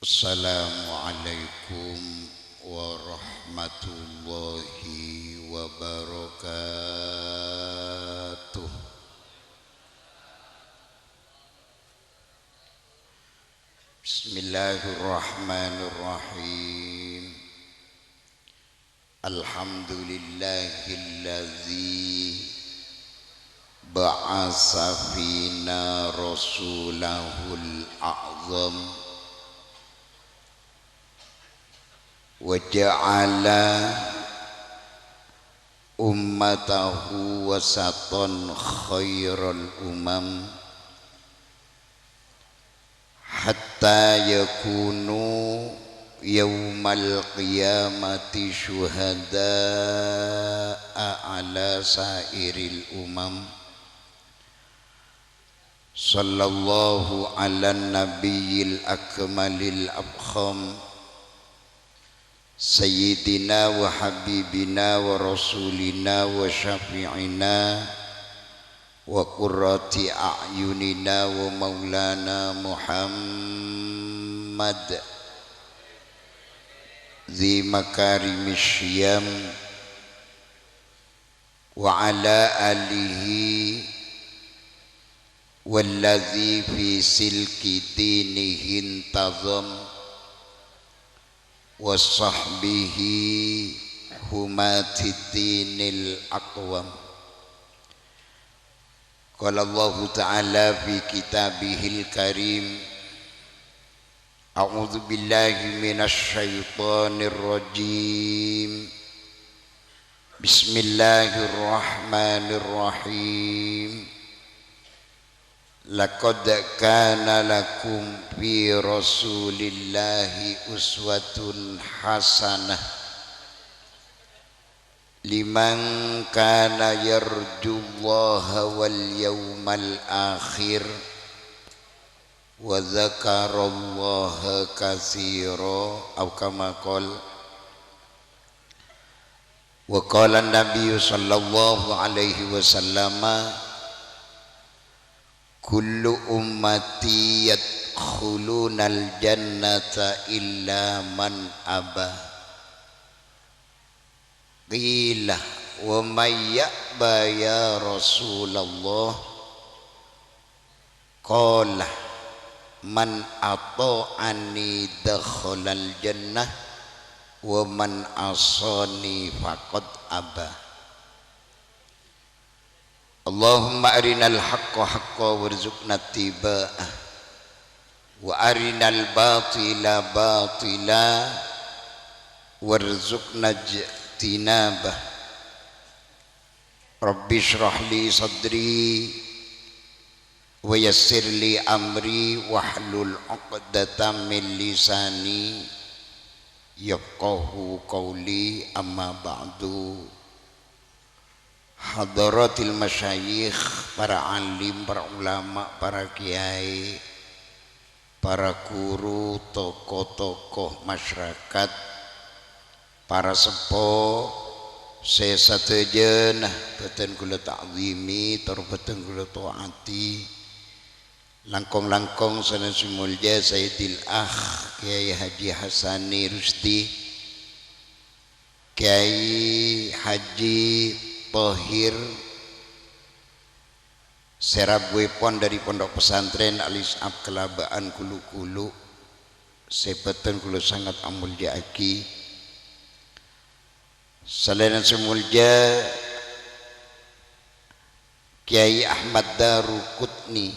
Assalamualaikum warahmatullahi wabarakatuh. Bismillahirrahmanirrahim. Alhamdulillahilladzi ba'asa fina rasulahul a'zam wa ja'ala ummatahu wasatan khairal umam hatta yakunu yaumal qiyamati syuhada'a ala sairil umam. Sallallahu ala nabiyil akmalil abkham Sayyidina wa habibina wa rasulina wa syafi'ina wa qurrati a'yunina wa maulana Muhammad zi makarimish syam wa ala alihi walladzi fi silki dinihi intazam wa sahbihi humatidinil aqwam. Qala Allah ta'ala fi kitabihil karim a'udzu billahi minasy syaithanir rajim. Bismillahirrahmanirrahim. Laqad kana lakum fi rasulillahi uswatun hasanah liman kana yarjullaha wal yawmal akhir wa dzakarallaha katsira aw kama qala wa qala an-nabiy sallallahu alaihi wasallam kullu ummati yadkhulunal jannata illa man aba. Qila wa may ya'ba ya Rasulullah? Qala man ata'ani dakhalal jannah wa man asani faqad aba. Allahumma arinal haqqa haqqa warzuqna ittiba'ah wa arinal batila batila warzuqna ijtinabah. Rabbi shrah li sadri wa yassir li amri wahlul 'uqdatam min lisani yafqahu qawli, amma ba'du. Hadaratil masyayikh, para alim, para ulama, para kiai, para guru, tokoh-tokoh masyarakat, para sepuh sesatejeun beten kula ta'zimi tur beten kula taati. Langkong-langkong sanes mulya Sayyidil Akh Kiai Haji Hasani Rusdi, Kiai Haji Tohir Serabwepon dari Pondok Pesantren Al-Is'ab Kelabaan Kulu-Kulu, sebeten kula sangat amulja aki. Selain semulja Kiai Ahmad Darukutni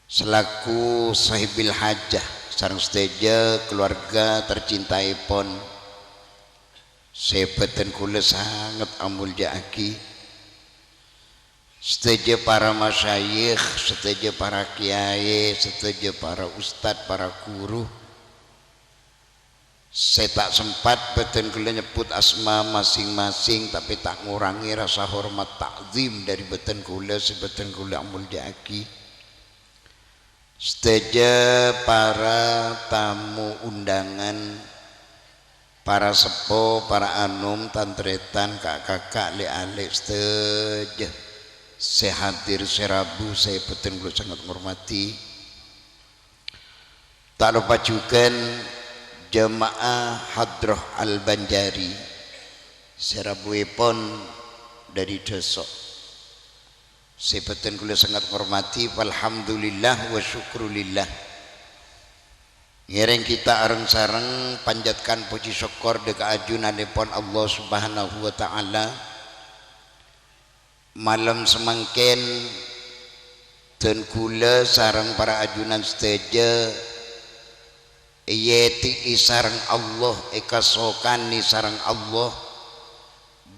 selaku sahibil hajah sareng seteja keluarga tercintai pon, sebeten kula sangat amulja aki. Seteja para masyayikh, seteja para kiai, seteja para ustad, para guru. Saya tak sempat beten kula nyebut asma masing-masing, tapi tak ngurangi rasa hormat takzim dari beten kula, sebeten kula amulja aki. Seteja para tamu undangan, para sepo, para anum, tantretan, kakak, le-ale, seteja saya hadir, saya rabu, saya betul sangat menghormati. Tak lupa juga jemaah Hadroh Al-Banjari serabuipun dari desa. Sebeten kula sangat hormati, alhamdulillah wa syukrulillah. Ngereng kita areng-sareng panjatkan puji syukur dekat ajunanipun Allah Subhanahu wa taala. Malam semangken dan kula sareng para ajunan seteja yeti sareng Allah ekasokani sareng Allah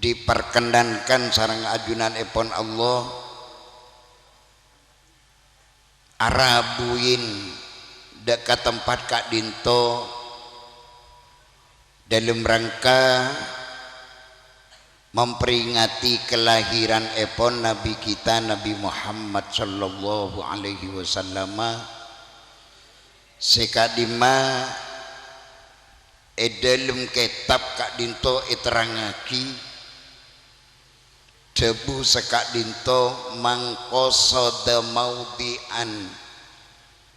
diperkenankan sareng ajunan ipun Allah arabuin dekat tempat Kak Dinto dalam rangka memperingati kelahiran ipun Nabi kita Nabi Muhammad sallallahu alaihi wasallam. Sekadima dalam kitab Kak Dinto iterangaki debu sekak Dinto mangkosoda maudian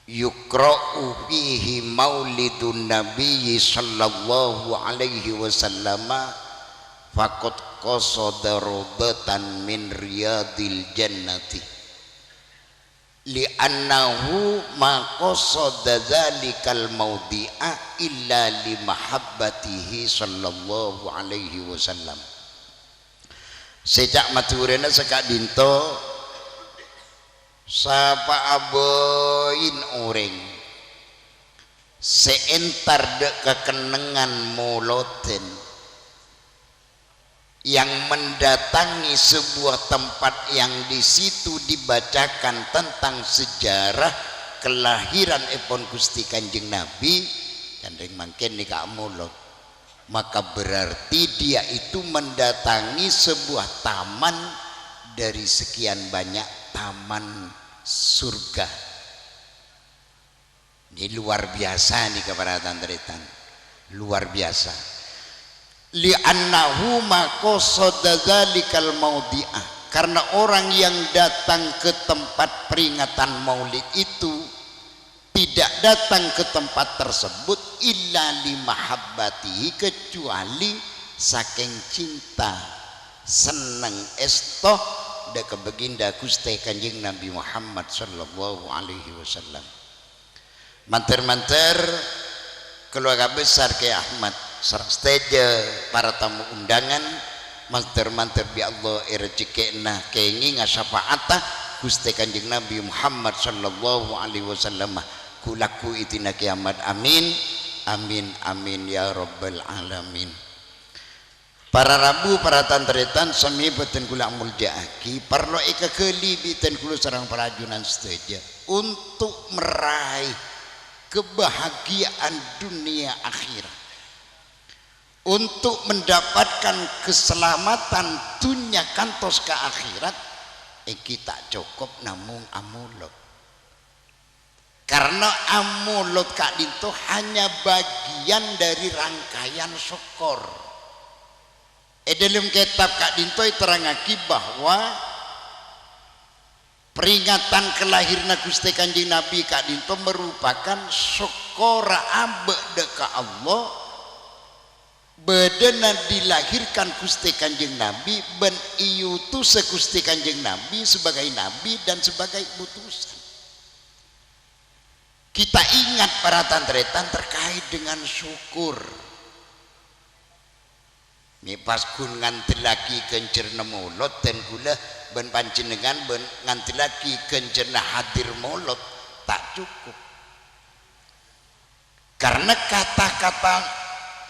yukra'u fihi maulidun Nabi sallallahu alaihi wasallam faqad qasada rawdatan min riyadil jannati li'annahu ma qasada dzalikal maudi'a illa li mahabbatihi sallallahu alaihi wasallam. Sejak maturena sekak Dinto sapa aboin orang seentar dek kekenengan moloten yang mendatangi sebuah tempat yang di situ dibacakan tentang sejarah kelahiran ipun Gusti Kanjeng Nabi kandeng mangken nikah mulot, maka berarti dia itu mendatangi sebuah taman dari sekian banyak taman surga. Ini luar biasa nih keparatan teritan, luar biasa. Li'annahu maqasada dzalikal maudi'ah, karena orang yang datang ke tempat peringatan maulid itu tidak datang ke tempat tersebut illa li mahabbatihi, kecuali saking cinta seneng estoh dek baginda Gusti Kanjeng Nabi Muhammad sallallahu alaihi wasallam. Manter-manter keluarga besar Kiai Ahmad sareng steja para tamu undangan manter-manter bi Allah rezekina kengi ngasafaata Gusti Kanjeng Nabi Muhammad sallallahu alaihi wasallam kulaku itina kiamat amin amin amin ya rabbal alamin. Para rabu para tantretan sami beten kula muljaaki perlu ika keli biten kula sareng para ajunan seteja untuk meraih kebahagiaan dunia akhirat, untuk mendapatkan keselamatan dunia kantos ke akhirat kita cukup namung amulot, karena amulot Kak Dinto hanya bagian dari rangkaian syukur. Dalam kitab Kak Dinto terangaki bahwa peringatan kelahiran Gusti Kanjeng Nabi Kak Dinto merupakan syukur abe deka Allah bedena dilahirkan Gusti Kanjeng Nabi ben iutu Gusti Kanjeng Nabi sebagai nabi dan sebagai utusan. Kita ingat para tantretan terkait dengan syukur. Ini pas kun nganti lagi kencerna mulot dan gula ben panjenengan ben nganti lagi kencerna hadir mulot tak cukup, karena kata-kata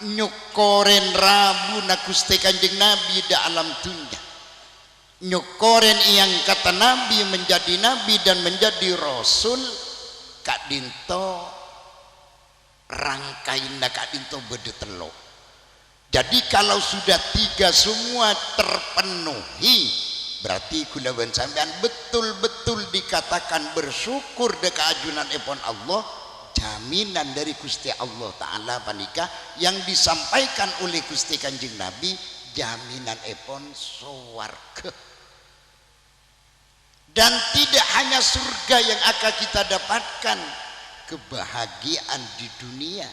nyukoren rabu na Gusti Kanjeng Nabi di alam dunia, nyukoren yang kata Nabi menjadi nabi dan menjadi rasul. Kak Dinto rangkain Kak Dinto bede telok. Jadi kalau sudah tiga semua terpenuhi, berarti kula ben sampean betul-betul dikatakan bersyukur deka ajunan ipun Allah, jaminan dari Gusti Allah Ta'ala panika yang disampaikan oleh Gusti Kanjeng Nabi, jaminan ipun swarga. Dan tidak hanya surga yang akan kita dapatkan, kebahagiaan di dunia.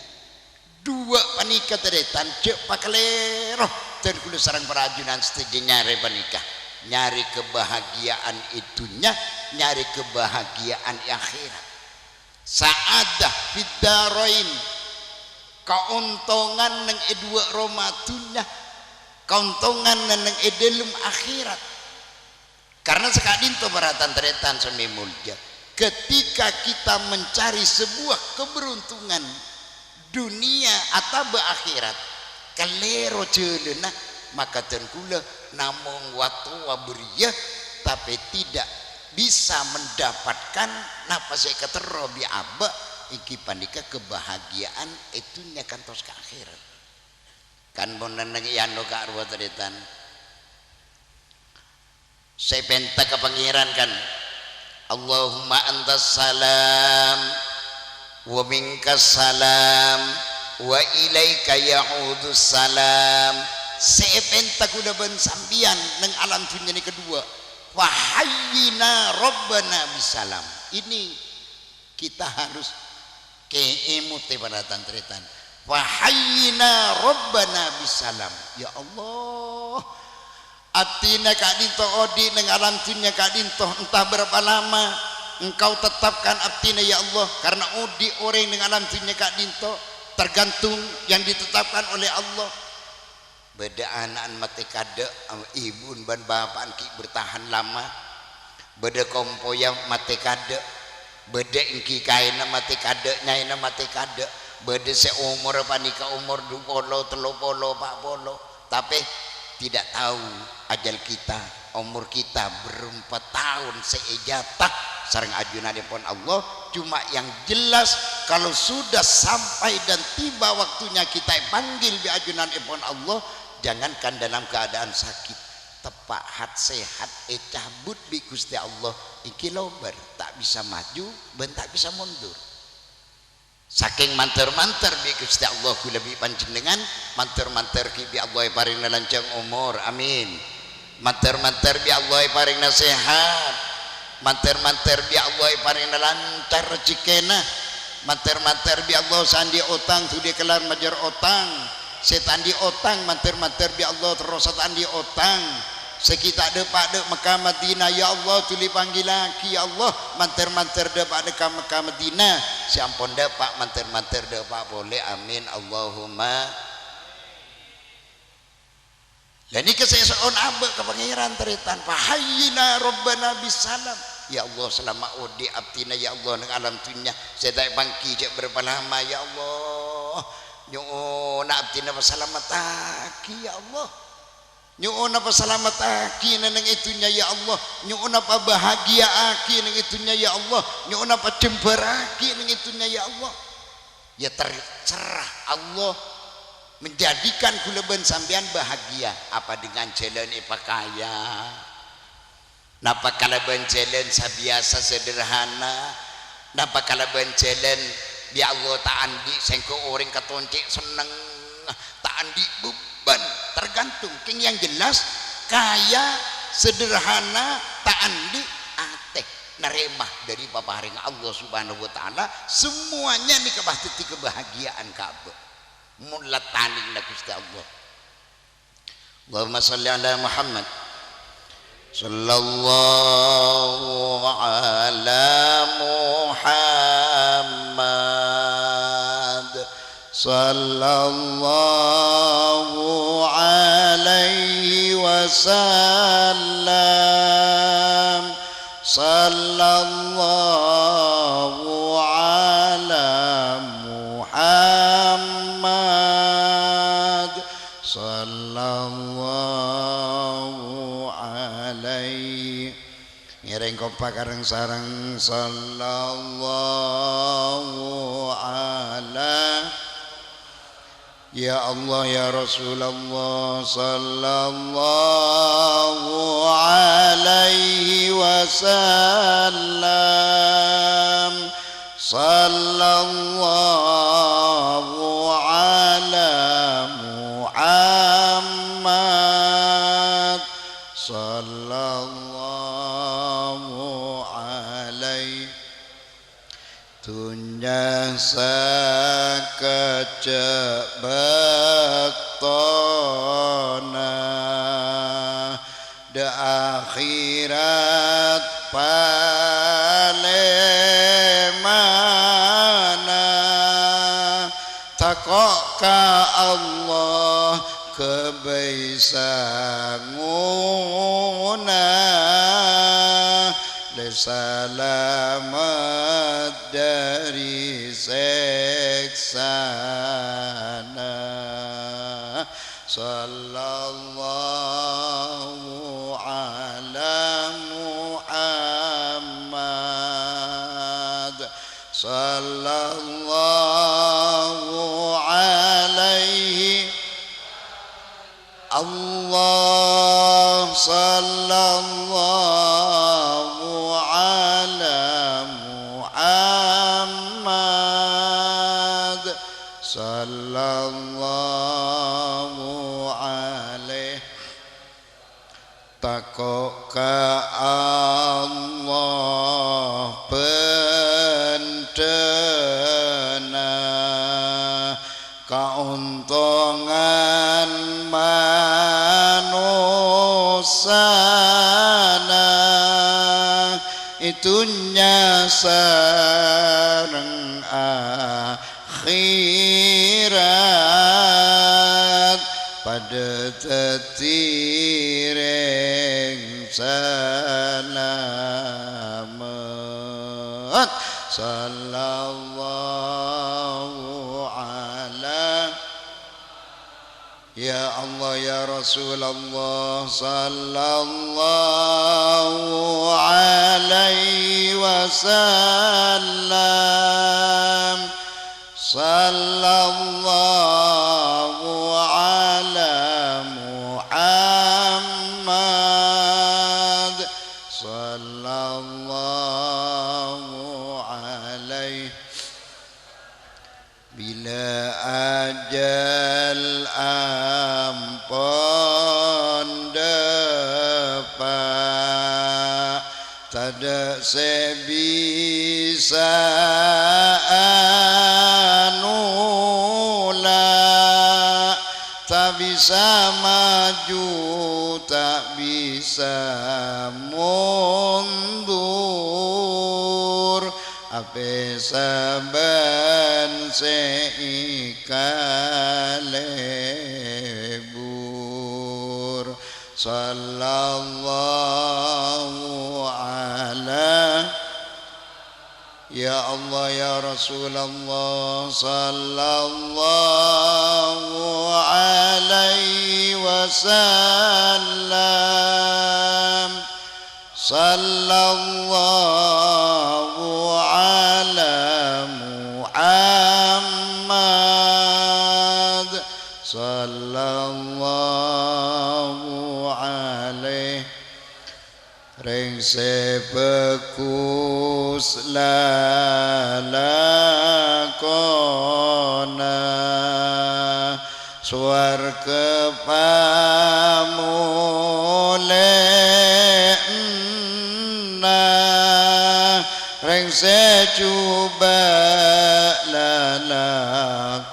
Dua panika teretan cek pakalero dan kudu sarang perajunan setuju nyari panika, nyari kebahagiaan itunya, nyari kebahagiaan akhirat. Sa'adah fiddarain, kauntungan nang edua romatunya, kauntungan nang edelum akhirat. Karena sekadin to baratan teretan sami mulja, ketika kita mencari sebuah keberuntungan dunia atau akhirat kalero ceuleuna, maka tengkula namung waktu waberia tapi tidak bisa mendapatkan nafas ketero bi aba iki pandika kebahagiaan itunya kantos ke akhirat. Kan bonan yano ka arwah teretan sepenta ke pangeran kan, Allahumma antas salam wa minkas salam wa ilaika ya'udus salam. Sepenta kuda ben sambian nang alam dunia ini kedua, fahayyina rabbana bisalam. Ini kita harus keemute pada tantretan, fahayyina rabbana bisalam. Ya Allah, atina kadinto odi nang alam dunia kadinto entah berapa lama engkau tetapkan abdina ya Allah, karena udi orang dengan alam dunia kak dinto tergantung yang ditetapkan oleh Allah. Beda anak mati kade ibu dan bapak ki bertahan lama, beda kompoya mati kade, beda ingki kaina mati kade, nyaina mati kade, beda seumur panika umur 20, 30, 40, tapi tidak tahu ajal kita, umur kita berempat tahun seejatah sareng ajunan dipun Allah. Cuma yang jelas kalau sudah sampai dan tiba waktunya kita panggil di ajunan dipun Allah, jangankan dalam keadaan sakit, tepak hat sehat cabut bi Gusti Allah iki lobar tak bisa maju ben tak bisa mundur. Saking manter-manter bi Gusti Allah kula bi panjenengan manter-manter ki bi Allah paring lancang umur, amin. Manter-manter bi Allah paring sehat, manter-manter bi Allah paring lancar rezekina, manter-manter bi Allah sandi otang tudi kelar majar otang, setan di otang manter-manter bi Allah terus setan di otang. Sekita depak dek Mekah Madinah ya Allah tuli panggil lagi ya Allah, manter-manter depak dek Mekah Madinah si ampun depak manter-manter depak boleh, amin Allahumma. Dan ini kesesuaian abad ke pangeran teritan fahayyina rabbana bisalam. Ya Allah selama odi abtina ya Allah nang alam dunia saya tak bangki cek berapa lama ya Allah nyuun abtina selamat aki ya Allah, nyuun apa selamat aki nang itunya ya Allah, nyuun apa bahagia aki nang itunya ya Allah, nyuun apa jember aki nang itunya ya Allah. Ya terserah Allah menjadikan kuleban sampean bahagia apa dengan jalan kaya, napa kalaban jalan sabiasa sederhana, napa kalaban jalan bi Allah tak andi sengko orang katoncik seneng tak andi beban, tergantung king yang jelas kaya sederhana tak andi atek neremah dari paparing Allah Subhanahu wa taala, semuanya nih kebahti kebahagiaan kabeh mulat taning na Gusti Allah. Allahumma salli ala Muhammad sallallahu ala Muhammad sallallahu alaihi wasallam sallallahu ala Muhammad sallallahu alaihi ngereng kompak kareng sareng sallallahu ala ya Allah ya Rasulullah sallallahu alaihi wasallam sallallahu ala Muhammad sallallahu alaihi dunya sakejebak tona de akhirat palemana takok ka Allah kebaisanguna le selamat dari seksana sallallahu ala Muhammad sallallahu alaihi Allah sallallahu ala Muhammad sallallahu alaihi takok ka Allah bentena kauntungan manusana itunya sareng akhirat pada tetireng selamat sallallahu ala ya Allah ya Rasulullah sallallahu alaihi wasallam sallallahu ala Muhammad sallallahu alaihi bila ajal ampun depan tada sebisa anula tak bisa maju tak bisa mundur ape saban seikalebur sallallahu ala ya Allah ya Rasulullah sallallahu alaihi wasallam sallallahu ala Muhammad sallallahu alaihi ring sepekus lalakona swarga pamulena ring secuba lalakona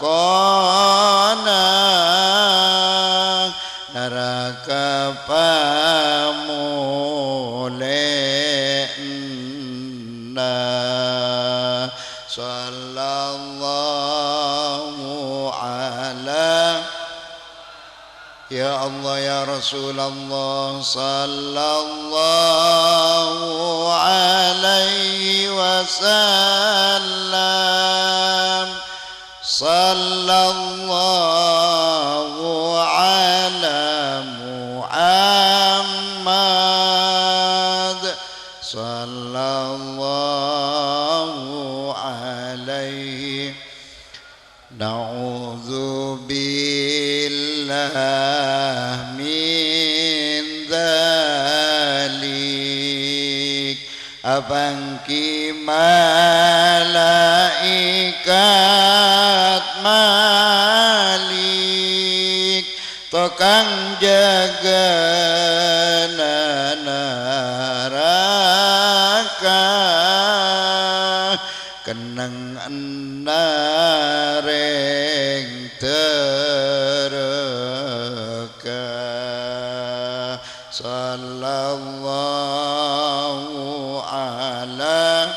neraka pamulena sallallahu ala ya Allah ya Rasulullah sallallahu alaihi wasallam sallallahu ala Muhammad sallallahu alaihi na'udzu billah min dzalik abangki malaikat malik tokang jaga neraka kenang enareng tereka sallallahu ala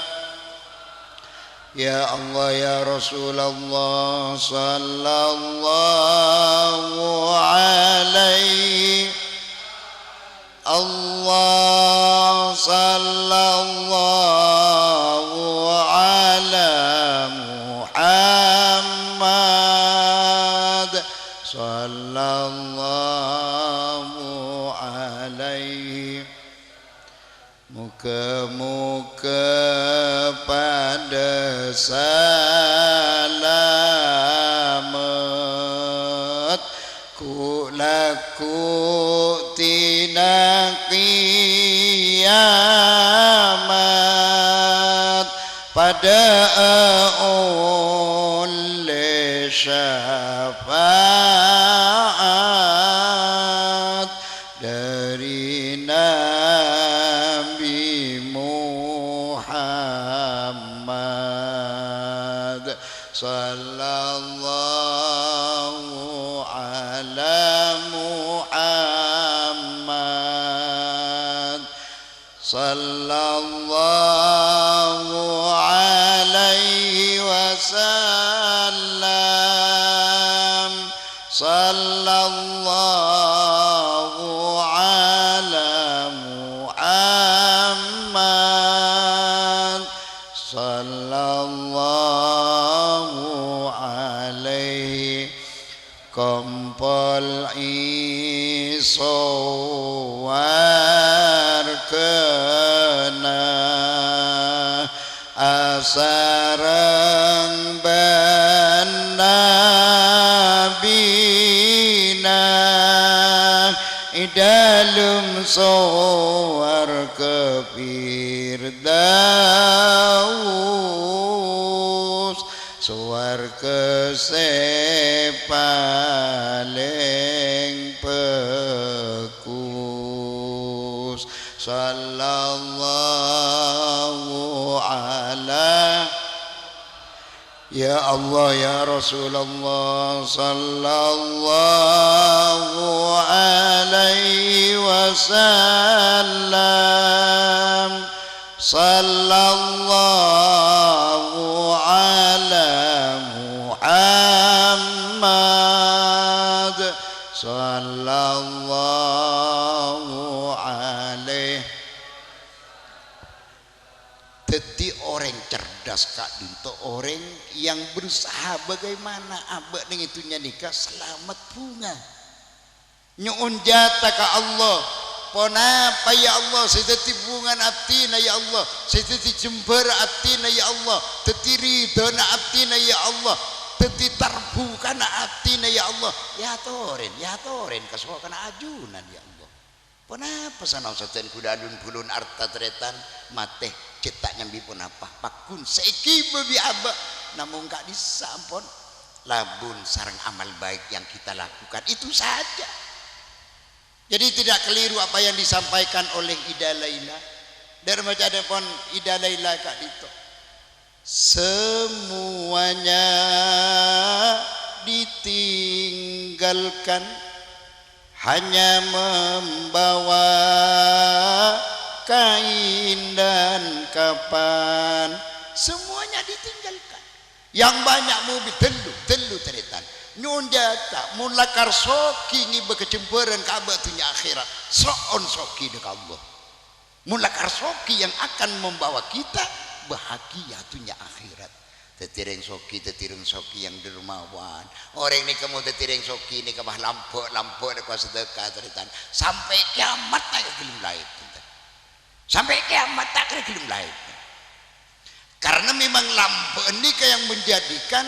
ya Allah ya Rasulullah sallallahu alaihi Allah sallallahu ala Muhammad sallallahu alaihi muka-muka pada salamet kulaku tina kiamat pada oleh syafaat dari Nabi Muhammad sallallahu ala Muhammad sallallahu alaihi wasallam sallallahu ala Muhammad sallallahu alaihi kompol isowar kena asarang benabina idalum sowar ke Firdaus sowar ke sepaleng pekus sallallahu ala ya Allah ya Rasulullah sallallahu alaihi wasallam sallallahu ala Muhammad sallallahu alaihi. Teti orang cerdas Kak Dinto, orang yang berusaha bagaimana abad dengan itunya nikah selamat bunga nyuun jata ka Allah ponapa ya Allah seteti bungan atina ya Allah seteti jember atina ya Allah teti ridona atina ya Allah teti tarbukana atina ya Allah ya toren kasokana ajunan ya Allah ponapa sanau saten kudadun pulun arta tretan mateh cetak nyambi pun apa pakun seiki bebi abah namun gak disampun labun sarang amal baik yang kita lakukan itu saja. Jadi tidak keliru apa yang disampaikan oleh Ida Laila dari macam pun Ida Laila Kak Dito semuanya ditinggalkan hanya membawa kain dan kapan semuanya ditinggalkan yang banyak mobil telu teretan nyun jata mula karsoki ni berkecemburan kabah tunya akhirat soon soki dek Allah mula karsoki yang akan membawa kita bahagia tunya akhirat tetireng soki yang dermawan orang ni kamu tetireng soki ni kabah lampuk dekat sedekah teretan sampai kiamat tak kelum lain sampai kiamat tak kelum lain karena memang lampu nikah yang menjadikan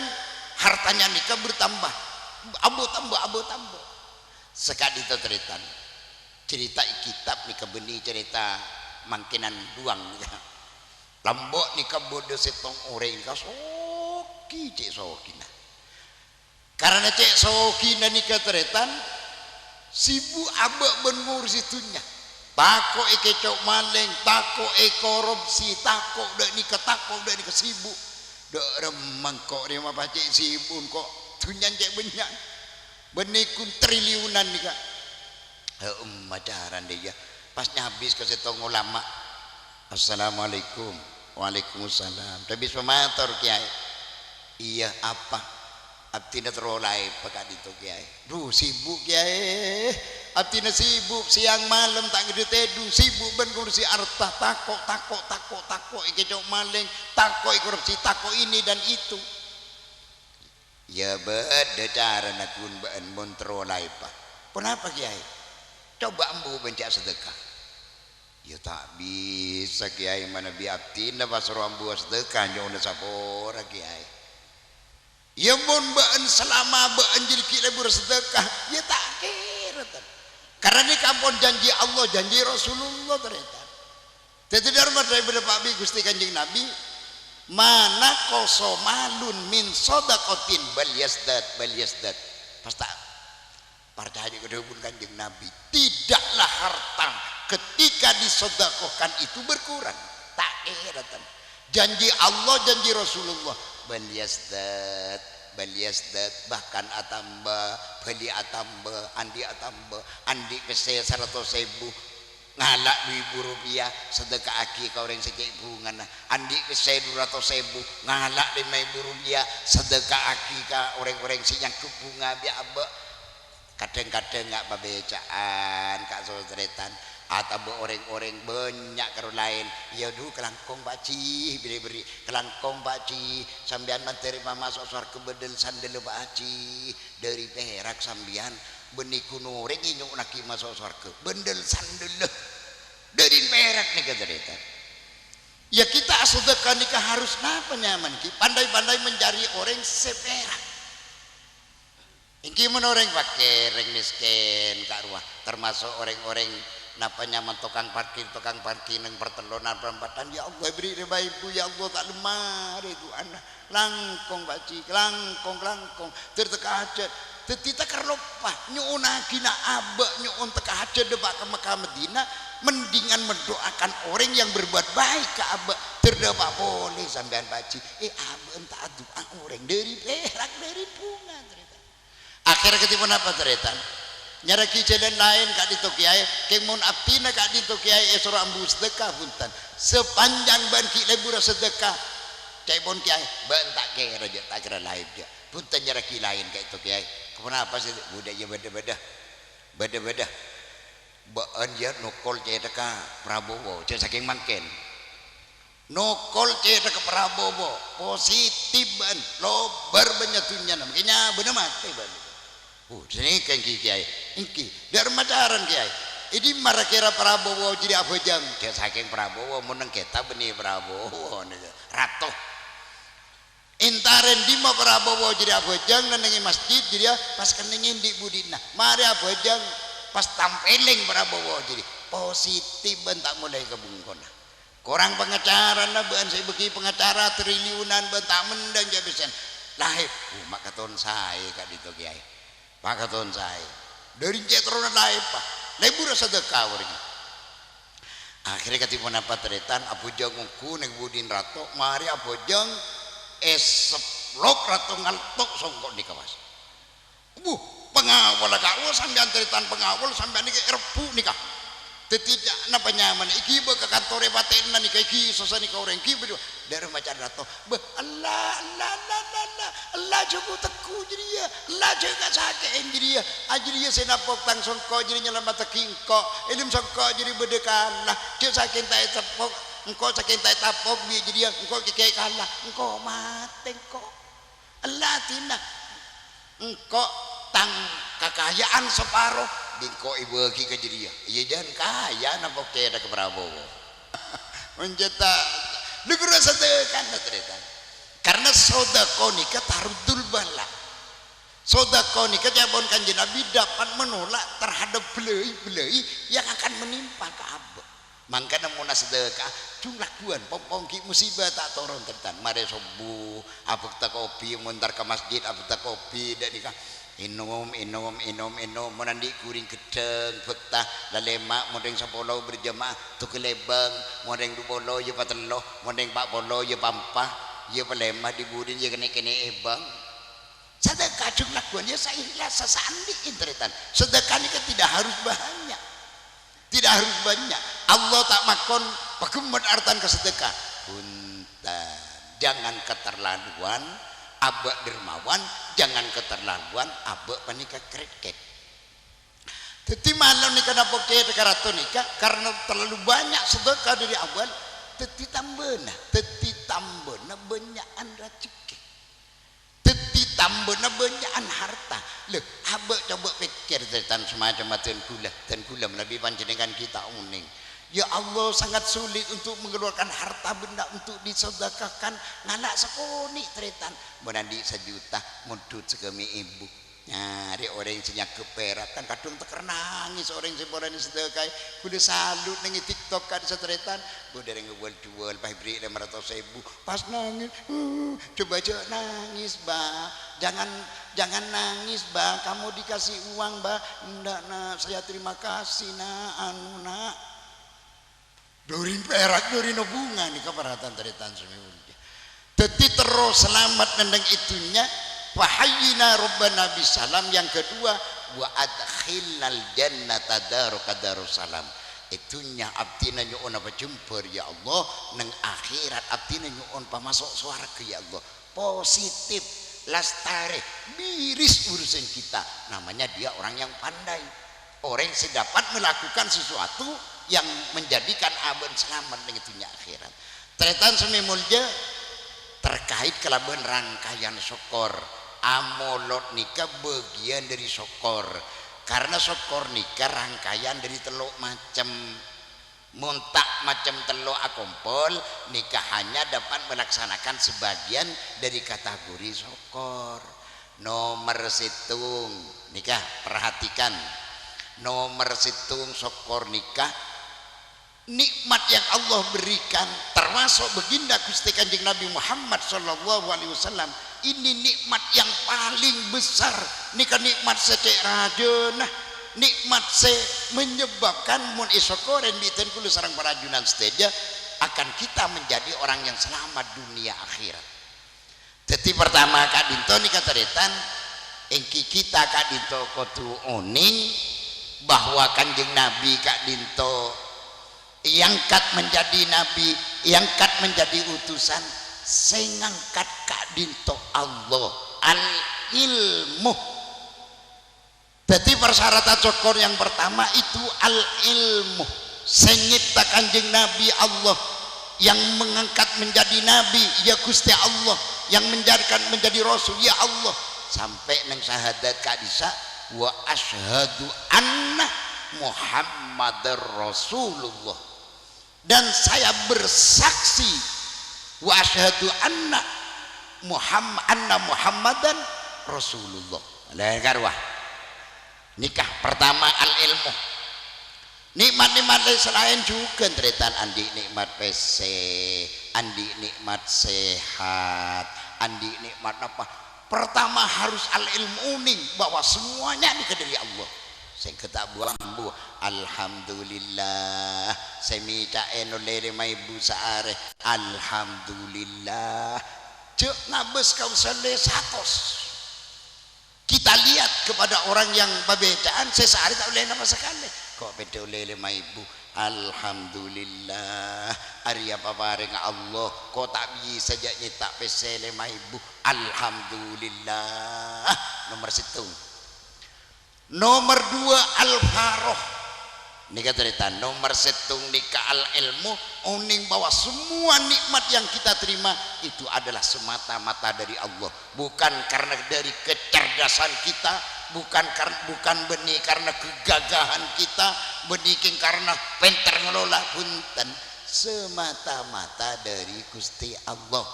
hartanya nikah bertambah abu tambah sekali itu cerita kitab nikah benih cerita mangkinan duang ya. Lambok nikah bodoh setong orang kasoki cek sokina karena cek sokina nikah teretan sibu abak bengur situnya tako kecok maleng tako korupsi tako udah nikah sibuk dok remang kok dia mah pacik sibun kok tunyan cek banyak benikun triliunan nih kak macaran dia pas habis ke setong ulama assalamualaikum waalaikumsalam tapi pemator kiai iya apa abtina terolai pekat itu kiai duh sibuk kiai abtina sibuk siang malam tak gede tedung sibuk ben kursi artah takok iki cok maling takok korupsi takok ini dan itu ya beda cara nakun ben mon terolai pak kenapa kiai coba ambu bencak sedekah ya tak bisa kiai mana bi abtina pas ambu sedekah nyono sapora kiai ya mun baan selama baan jadi kita bersedekah ya tak kira karena ini kampung janji Allah janji Rasulullah ternyata jadi daripada Pak Bi Gusti Kanjeng Nabi mana kosomalun min sodakotin bal yasdad pas tak percaya kedahubun Kanjeng Nabi tidaklah harta ketika disodakohkan itu berkurang tak kira janji Allah janji Rasulullah bal yasdad bahkan atamba beli atamba andi kese 100.000 ngalak 2.000 rupiah sedekah aki ka orang sekek bungan andi kese 200.000 ngalak 5.000 rupiah sedekah aki ka orang-orang sing yang bunga biaba kadang-kadang nggak babecaan kak saudretan atau orang-orang banyak karo lain ya duh kelangkong baci beri kelangkong baci sambian materi mama sosor kebedel sandel baci dari Perak sambian beniku noreng inyuk naki masuk surga bendel sandel dari Perak nih cerita ya kita sedekah nikah harus napa nyaman ki pandai-pandai mencari orang seperak iki men orang fakir orang miskin kak ruah termasuk orang-orang napa nyaman tukang parkir neng pertelonan perempatan ya Allah beri riba ibu ya Allah tak lemah itu anak langkong baci langkong terteka hajat tetita karlopa nyuun agina abak nyuun teka hajat debak ke Mekah Medina mendingan mendoakan orang yang berbuat baik ke abak terdapat boleh sampean baci abak entah doa orang dari Perak dari bunga ternyata akhirnya ketipu apa ternyata nyaraki jalan lain kak di Tokiai kemun abtina kak di Tokiai esora ambu sedekah punten sepanjang ban ki lebur sedekah cebon kiai ban tak kira aja tak kira lain dia punten nyaraki lain kak Tokiai kenapa sih budaya beda baan dia nokol cedeka Prabowo cek saking mangken nokol cedeka Prabowo positif ban lobar banyatunya namanya bener mati ban ini kan kiai ini dari macaran kiai ini marah kira Prabowo jadi apa jam dia saking Prabowo menang kita benih Prabowo ratu intaren di mau Prabowo jadi apa jam nengi masjid jadi pas keningin di budina mari apa jam pas tampeling Prabowo jadi positif bentak mulai kebungkona kurang pengacara lah bukan saya bagi pengacara triliunan bentak mendang jabisan lahir maka tahun saya kak itu kiai maka tahun saya dari cetronan lain pak lebur sedekah warga akhirnya ketipu napa teretan apu jang ku neng budin rato mari apu jang eseplok rato ngaltok songkok di kawas pengawal kau sambil teretan pengawal sambil nih erpu nikah tidak napa nyaman iki be ke kantor batenan nih iki sosani kau orang iki berdua dari macam rato Allah cukup teku jadi ya Allah juga sakit jadi ya jadi ya senapok tang songko jadi nyelamat tekingko ilim songko jadi bedekalah dia sakit tak tepok engkau sakit tak tapok bi jadi ya engkau kekei kalah engkau mati engkau Allah tina engkau tang kekayaan separuh bingko ibu lagi ke jadi ya iya jangan kaya napok kaya ke Prabowo mencetak negara sedekan ternyata karena sodako nikah tarudul bala sodako nikah jabon kanjeng Nabi dapat menolak terhadap belai yang akan menimpa ke abah mangkana muna sedekah jumlah kuan pompongki musibah tak turun tertan mare subuh abuk tak kopi montar ke masjid abuk tak kopi dan nikah inum menandi kuring gedeng betah lalema modeng 10 berjamaah tu kelebang modeng 20 ya patelo modeng 40 ya pampah ya pelemah dibudin ya kene ebang sedekah jumlah kuannya saya sesandi intretan sedekah ini kan tidak harus banyak, tidak harus banyak. Allah tak makon pakumad artan ke sedekah punten, jangan keterlaluan abek dermawan, jangan keterlaluan abek panika kreket. Teti malam nikah dapat kaya dekat nikah karena terlalu banyak sedekah dari awal. Teti tambena banyakan rezeki, teti tambena banyakan harta. Loh, abek coba pikir tentang semacam dan gula lebih panjenengan kita uning. Ya Allah, sangat sulit untuk mengeluarkan harta benda untuk disedekahkan. Nganak sekoni tretan menandi 1 juta mudut segemi ibu. Nyari orang yang senyak keperak kan kadung teker nangis orang yang seborani sedekah kudu salut nengi TikTok kan setretan kudu ngejual pah beri 500.000 pas nangis coba aja nangis bah jangan nangis bah kamu dikasih uang bah enggak nak saya terima kasih nak anu nak dorin perak dorin bunga nih keparatan tretan semua teti terus selamat nendang itunya fahayyina rabbana bisalam. Yang kedua wa adkhilnal jannata darussalam, itunya abdina nyuun apa jempur ya Allah nang akhirat abdina nyuun pamasuk swarga ya Allah positif lastare miris urusan kita. Namanya dia orang yang pandai, orang yang sedapat melakukan sesuatu yang menjadikan abad selamat dengan itunya akhirat. Tretan semi mulja terkait kelaban rangkaian syukur. Amolot nikah bagian dari syukur, karena syukur nikah rangkaian dari teluk macam muntak macam teluk akompol nikah hanya dapat melaksanakan sebagian dari kategori syukur. Nomor situng nikah perhatikan nomor situng syukur nikah nikmat yang Allah berikan termasuk baginda Gusti Kanjeng Nabi Muhammad sallallahu alaihi wasallam. Ini nikmat yang paling besar nikah nikmat secek rajana nikmat menyebabkan mun isokoren biten kulu sarang parajunan seteja akan kita menjadi orang yang selamat dunia akhirat. Jadi pertama Kak Dinto nikah teretan engki kita Kak Dinto kotu oning bahwa Kanjeng Nabi Kak Dinto yangkat menjadi nabi, yangkat menjadi utusan, saya ngangkat Kak Dinto Allah al ilmu. Jadi persyaratan syukur yang pertama itu al ilmu. Senyipta Kanjeng Nabi Allah yang mengangkat menjadi nabi ya Gusti Allah, yang menjadikan menjadi rasul ya Allah, sampai nang syahadat Kak Disa wa asyhadu anna Muhammadar Rasulullah, dan saya bersaksi wa asyhadu anna Muhammadan Rasulullah. Lain karwah nikah pertama al ilmu. Nikmat-nikmat selain juga tretan andi nikmat PC, andi nikmat sehat, andi nikmat apa. Pertama harus al ilmu uning bahwa semuanya nikah dari Allah. Saya kata buang bu alhamdulillah saya minta enolere maibu saare alhamdulillah cek ngabes kau sale satos. Kita lihat kepada orang yang babedaan sesari tak boleh nama sekali kok beda oleh maibu alhamdulillah Arya paparing Allah kok tak bisa nyetak pesele maibu alhamdulillah. Nomor 1. Nomor 2 al-faroh nikah cerita. Nomor 1 nikah al-ilmu uning bahwa semua nikmat yang kita terima itu adalah semata-mata dari Allah, bukan karena dari kecerdasan kita, bukan benih karena kegagahan kita, benih karena pinter ngelola punten, semata-mata dari Gusti Allah.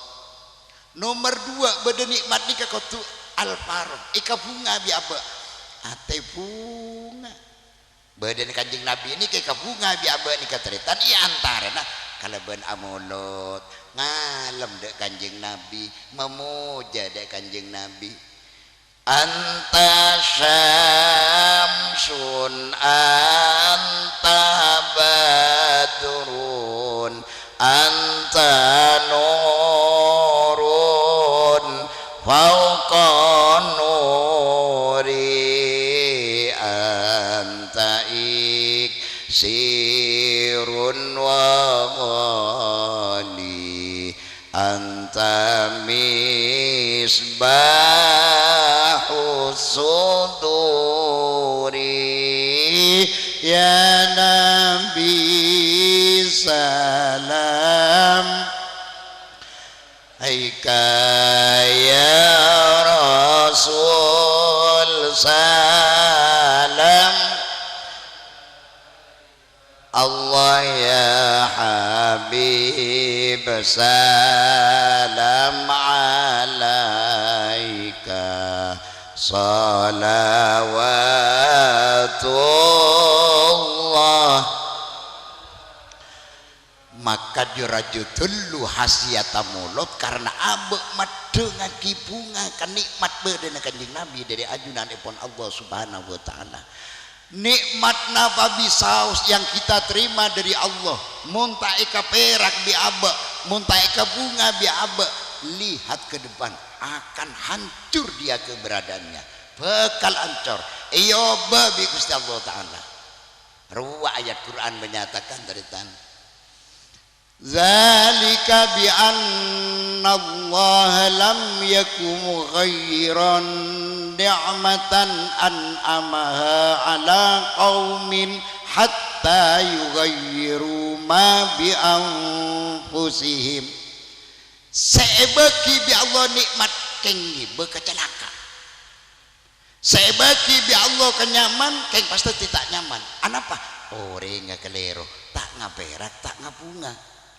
Nomor 2 beda nikmat nikah kotu al-faroh ika bunga biaba ate bunga badan Kanjeng Nabi ini kayak bunga biaba nih kateritan iya antara nah kalau ben amolot ngalem dek Kanjeng Nabi memuja dek Kanjeng Nabi anta syamsun anta badrun anta nurun anta misbahu suduri ya Nabi salam aika ya Rasul salam Allah ya Habib salam alaika salawatullah maka diraju dulu hasiata mulut karena abek madu ngaki bunga kan nikmat berdana kanjeng Nabi dari ajunan ipun Allah subhanahu wa ta'ala nikmat nababi saus yang kita terima dari Allah muntah eka perak bi abek muntah eka bunga bi abek lihat ke depan akan hancur dia keberadaannya bekal ancor iyo babi Gusti Allah ta'ala ruwa ayat Quran menyatakan taritan zalika bi anna Allah lam yakum ghairan ni'matan an'amaha ala qaumin hatta yughayyiru ma bi anfusihim sebeki bi Allah nikmat kengi bekecelaka sebeki bi Allah kenyaman keng pasti tidak nyaman anapa orang nggak kelero tak ngaperak tak ngabunga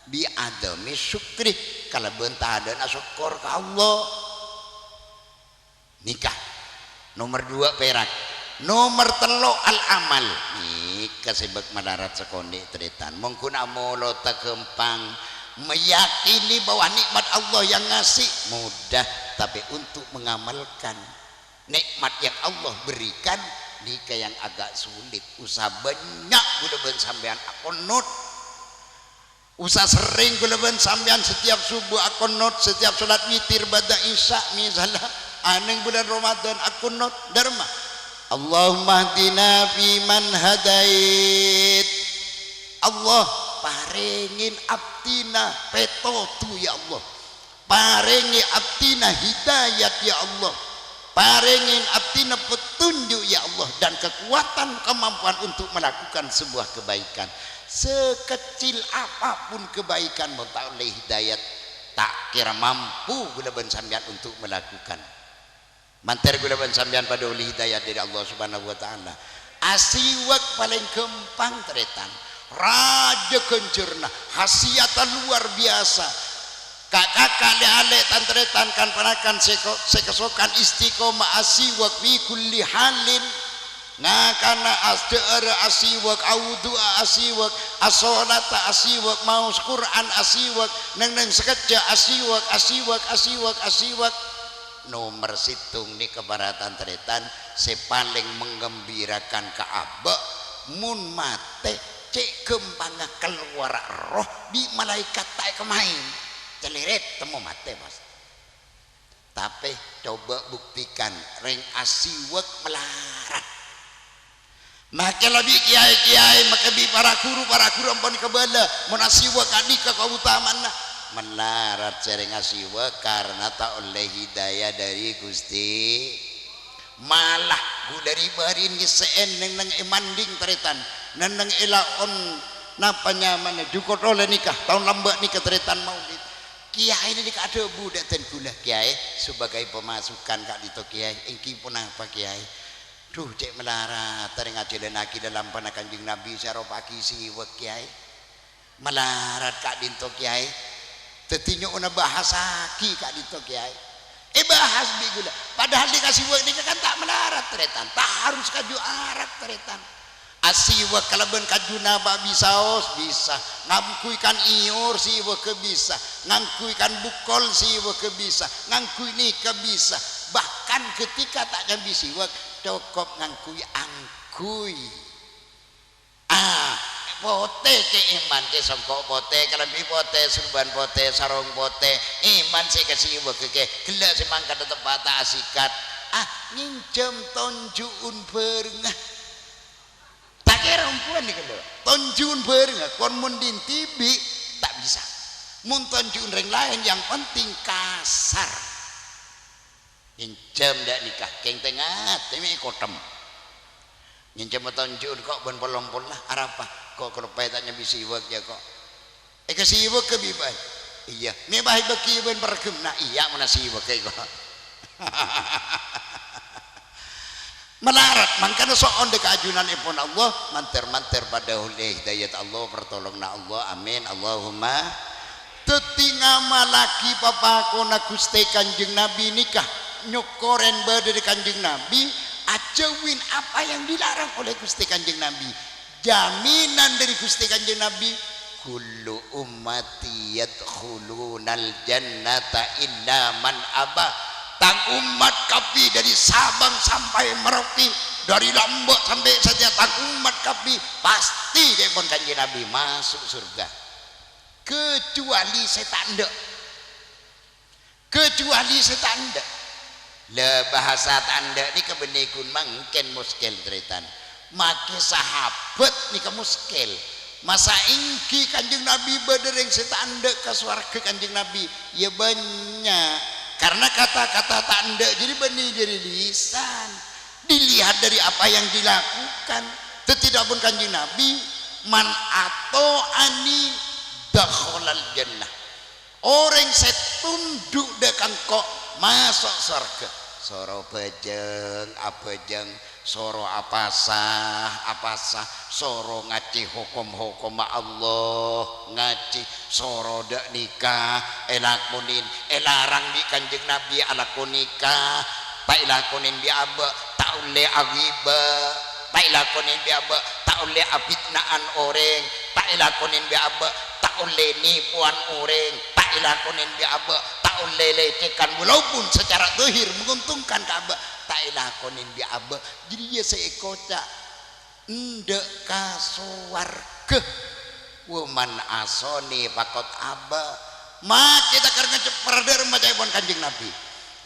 bi adami syukri kalau bentah ada syukur ke Allah nikah nomor 2 perak nomor 3 al amal nikah sebab madarat sekondi teritan mengkuna molo tak kempang meyakini bahwa nikmat Allah yang ngasih mudah tapi untuk mengamalkan nikmat yang Allah berikan nikah yang agak sulit usah banyak udah ben sampean akonot usah sering udah ben sampean setiap subuh akonot setiap sholat witir bada isya misalnya aneng bulan Ramadan akonot dharma Allahumma hdina fi man hadait Allah paringin abdina petotu ya Allah paringi abdina hidayat ya Allah paringin abdina petunjuk ya Allah dan kekuatan kemampuan untuk melakukan sebuah kebaikan sekecil apapun kebaikan mau tak oleh hidayat tak kira mampu gula ben sampean untuk melakukan manter gula ben sampean pada oleh hidayat dari Allah subhanahu wa ta'ala asiwak paling kempang teretan raja kencurna hasiatan luar biasa kakak ale tantretan kan panakan sekesokan istiqomah asiwak fi kulli halin ngakana asdara asiwak audua asiwak asolata asiwak maus Quran asiwak neng sekeja asiwak nomor situng nih kebaratan teretan sepaling menggembirakan ke abek mun mate cek kembangnya keluar roh di malaikat tak kemain celirit temu mate mas tapi coba buktikan ring asiwak melarat maka lebih kiai maka bi para guru ampun kebala mun asiwak adika kau utamana melarat sering asiwak karena tak oleh hidayah dari Gusti malah ku dari barin giseen neng emanding teretan neng elaon napanya mana jukot oleh nikah tahun lambak nikah teretan maulid kiai ini dika ada budak dan gula kiai sebagai pemasukan kak dito kiai engki pun apa kiai duh cek melarat tering ajalan aki dalam panah kanjeng Nabi saropaki siwak kiai melarat kak dito kiai tetinyo una bahasa ki kak dito kiai bahas bigula padahal dikasih wak nikah kan tak melarat teretan tak harus kaju arak teretan asiwak kalaban kajuna babi saos bisa ngangkuikan iur siwa ke bisa ngangkuikan bukol siwa ke bisa ngangkui nikah bisa bahkan ketika tak nyambi siwak cukup ngangkui angkui pote ke iman ke songkok pote kalambi pote surban pote sarong pote iman saya kasih ibu ke gelak semangka tempat asikat nginjem tonjun berengah tak kira umpuan nih kalau tonjun berengah kon mundin tibi tak bisa mun tonjun reng lain yang penting kasar ngincem dak nikah keng tengah temi kotem ngincem tonjun kok ben polong-polong lah arapa kok kerupaya tanya bisiwak ya kok kesiwak ke biban iya mi bahi beki ben pergem nah iya mana siwak kok melarat mangkana soon dek ajunan ipun Allah manter pada hulih hidayat Allah pertolongna Allah amin Allahumma tetinga malaki papakona Gusti Kanjeng Nabi nikah nyokoren bade di Kanjeng Nabi ajawin apa yang dilarang oleh Gusti Kanjeng Nabi jaminan dari Gusti Kanjeng Nabi kullu ummati yadkhulunal jannata illa man aba tang umat kapi dari Sabang sampai Merauke dari Lombok sampai saja tang umat kapi pasti dia pun Kanjeng Nabi masuk surga kecuali setan le bahasa tanda ni kebenikun mangken muskel ceritan make sahabat ni ke muskel masa ingki Kanjeng Nabi badereng setanda ke swarga Kanjeng Nabi ya banyak karena kata-kata tanda jadi benih dari lisan dilihat dari apa yang dilakukan tidak pun Kanjeng Nabi man atau ani dakhalal jannah orang setunduk dekan kok masuk surga soro bejeng abejeng soro apa sah soro ngaci hukum Allah ngaci soro dak nikah elakunin elarang di Kanjeng Nabi alaku nikah tak ilakunin biaba tak ule agiba tak ilakunin biaba tak ule abitnaan orang tak ilakunin biaba tak ule nipuan orang tak ilakunin biaba tak ule lecehkan walaupun secara zahir menguntungkan Ka'bah tak ilakunin biaba jadi ya seekocak ndek kasuwarga waman asoni pakot aba mak kita karena ceperdar macam Kanjeng Nabi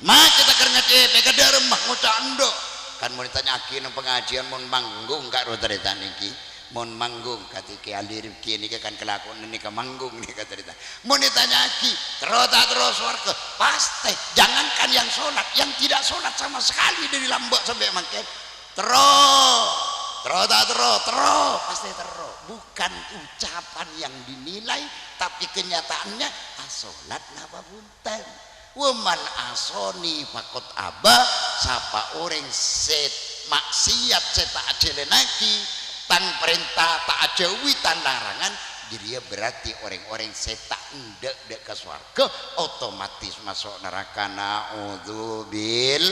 mak kita karena cepedar mah ngocak ndok kan mau ditanya aki nang pengajian mau manggung kak rotarita niki mau manggung ketika alir kini kan kelakuan ini ke manggung nih kata ditanya mau ditanya aki terus warga pasti jangankan yang sholat yang tidak sholat sama sekali dari lambak sampai makin terus pasti terus bukan ucapan yang dinilai tapi kenyataannya asolat napa bunten waman asoni fakot aba sapa orang set maksiat seta ajelenaki tan perintah tak ajawi tan larangan jadi ya berarti orang-orang seta ndek ke swarga otomatis masuk neraka naudzubil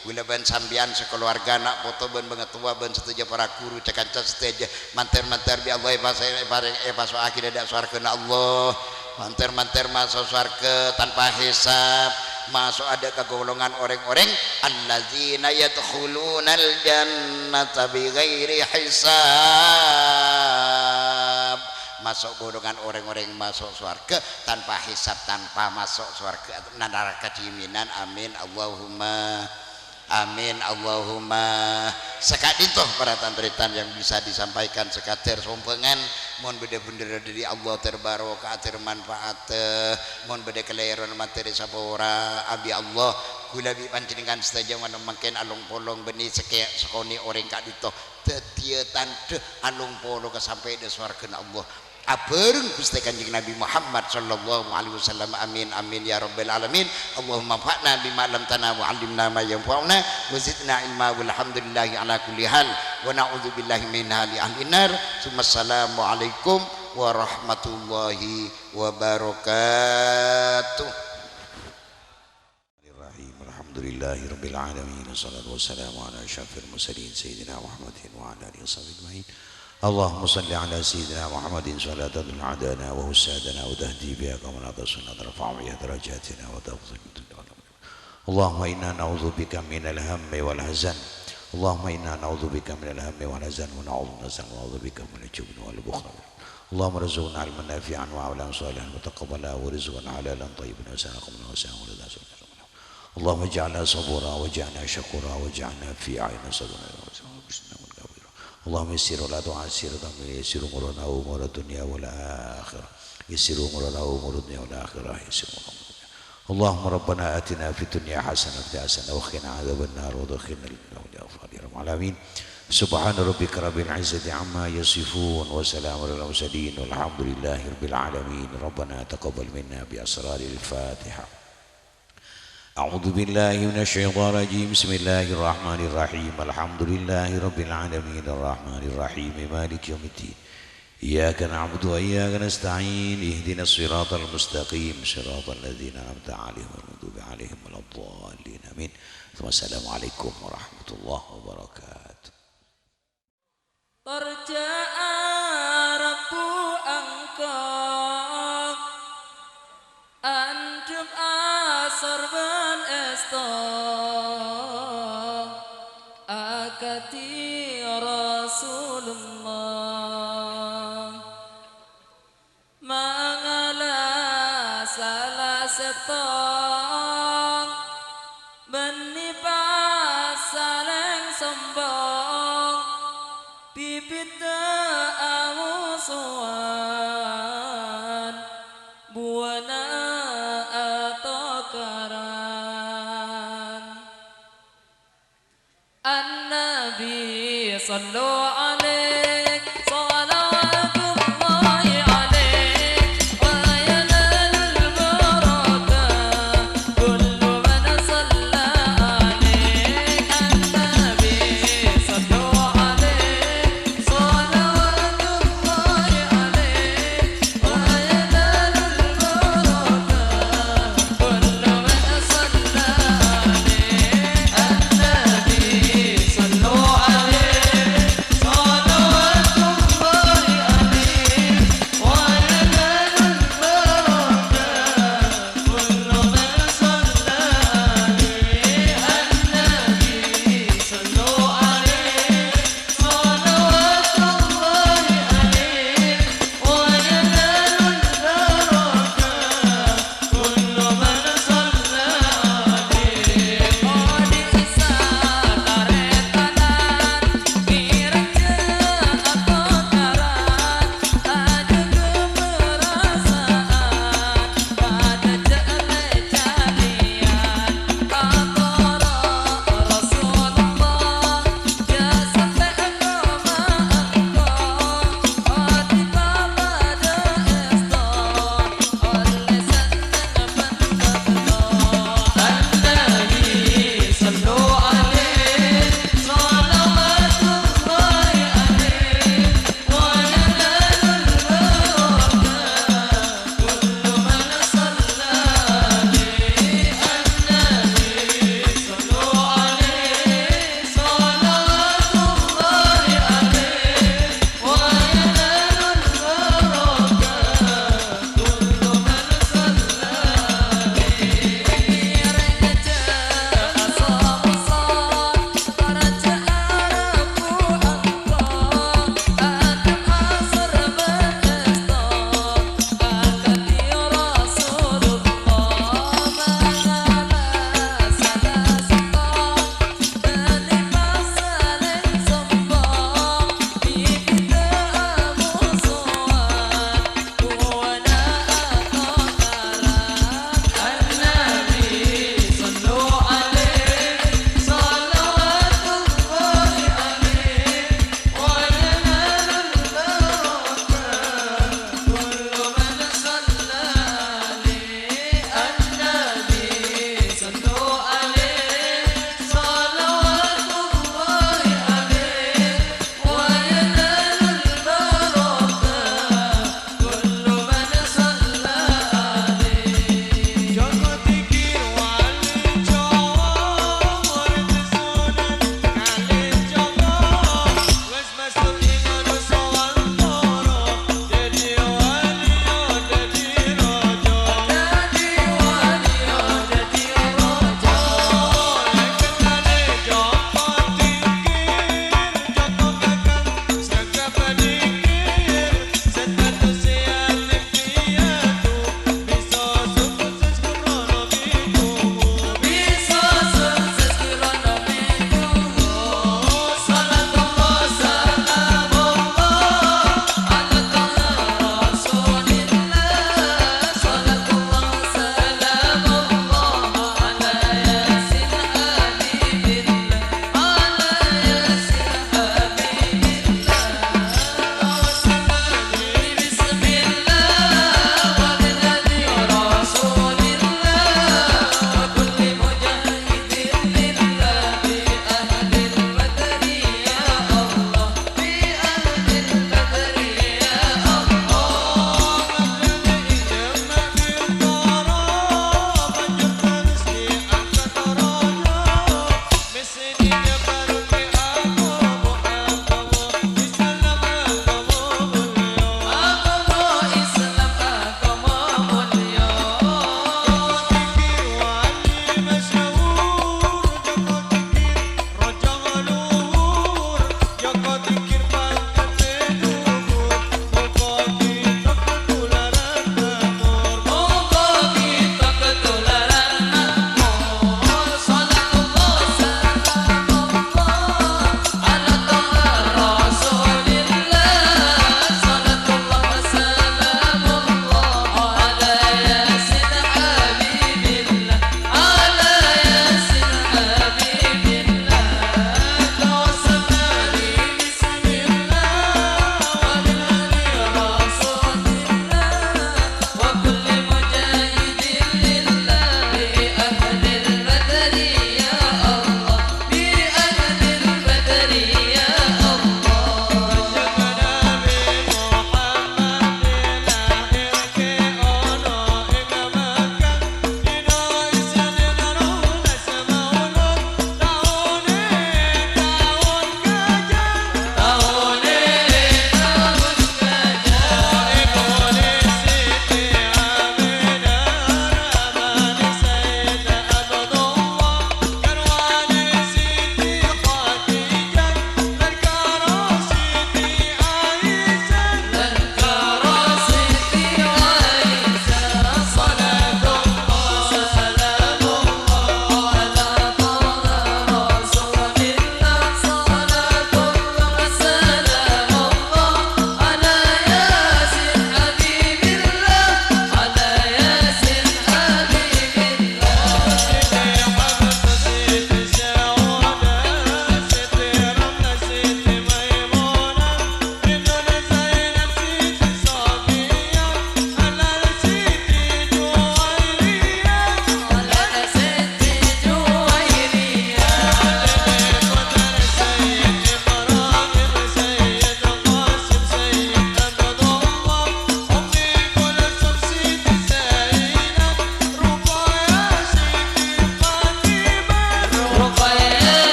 gula ban sambian sekeluarga nak foto ban bengetua ban setuju para guru cekanca setuju manter-manter bi Allah paso akhir ada swarga na Allah manter-manter masuk swarga tanpa hisab masuk ada ke golongan orang-orang allazina yadkhulunal jannata bighairi hisab masuk golongan orang-orang masuk surga tanpa hisab tanpa masuk surga neraka jiminan amin Allahumma amin Allahumma sekadintoh para tantritan yang bisa disampaikan sekater sompengan mohon beda-beda dari Allah terbarok atir manfaat mohon beda kelahiran materi sabora abi Allah gula bi panjenengan saja mana makin alung polong benih sekoni orang kak dito tetia tante alung polong sampai di surga Allah abareng Gusti Kanjeng Nabi Muhammad sallallahu alaihi wasallam amin amin ya rabbal alamin Allahumma fa'na bima lam tana wa 'allimna ma yanfa'una wa zidna ilma walhamdulillahi ala kulli hal wa na'udzubillahi min hali ahli nar summa assalamu alaikum warahmatullahi wabarakatuh. Alhamdulillahi rabbil alamin wassalatu wassalamu ala asyrafil mursalin sayyidina Muhammadin wa ala alihi washabihi ajmain. اللهم صل على سيدنا محمد صلاة عدانا ووسادنا وتهدي بها كما نتصلنا نرفع بها درجاتنا وتغفر اللهم إنا نعوذ بك من الهم والحزن اللهم إنا نعوذ بك من الهم والحزن ونعوذ بك من الجبن والبخل اللهم ارزقنا علما نافعا وعملا صالحا متقبلا ورزقا حلالا طيبا وسلامة وسلام ولدا اللهم اجعلنا صبورا واجعلنا شكورا واجعلنا في عين صدرنا اللهم يسر ولا تعسر يسر أمورنا وأمور الدنيا والآخرة يسر أمورنا وأمور الدنيا والآخرة يسر أمورنا. اللهم ربنا آتنا في الدنيا حسنة وقنا عذاب النار وادخلنا الجنة يا غفار يا رب العالمين. سبحان ربك رب العزة عما يصفون وسلام على المرسلين والحمد لله رب العالمين. ربنا تقبل منا بأسرار الفاتحة. أعوذ بالله من الشيطان الرجيم. بسم الله الرحمن الرحيم. الحمد لله رب العالمين الرحمن الرحيم مالك يوم الدين. إياك نعبد وإياك نستعين. اهدنا الصراط المستقيم صراط الذين أنعمت عليهم غير المغضوب عليهم ولا الضالين آمين. ثم السلام عليكم ورحمة الله وبركاته. Berjaarapu engkau antum asar ben esto akati Rasulullah mangala salah setong beni pasaleng sombong bibit awusuan buana atau karan an-nabi sallallahu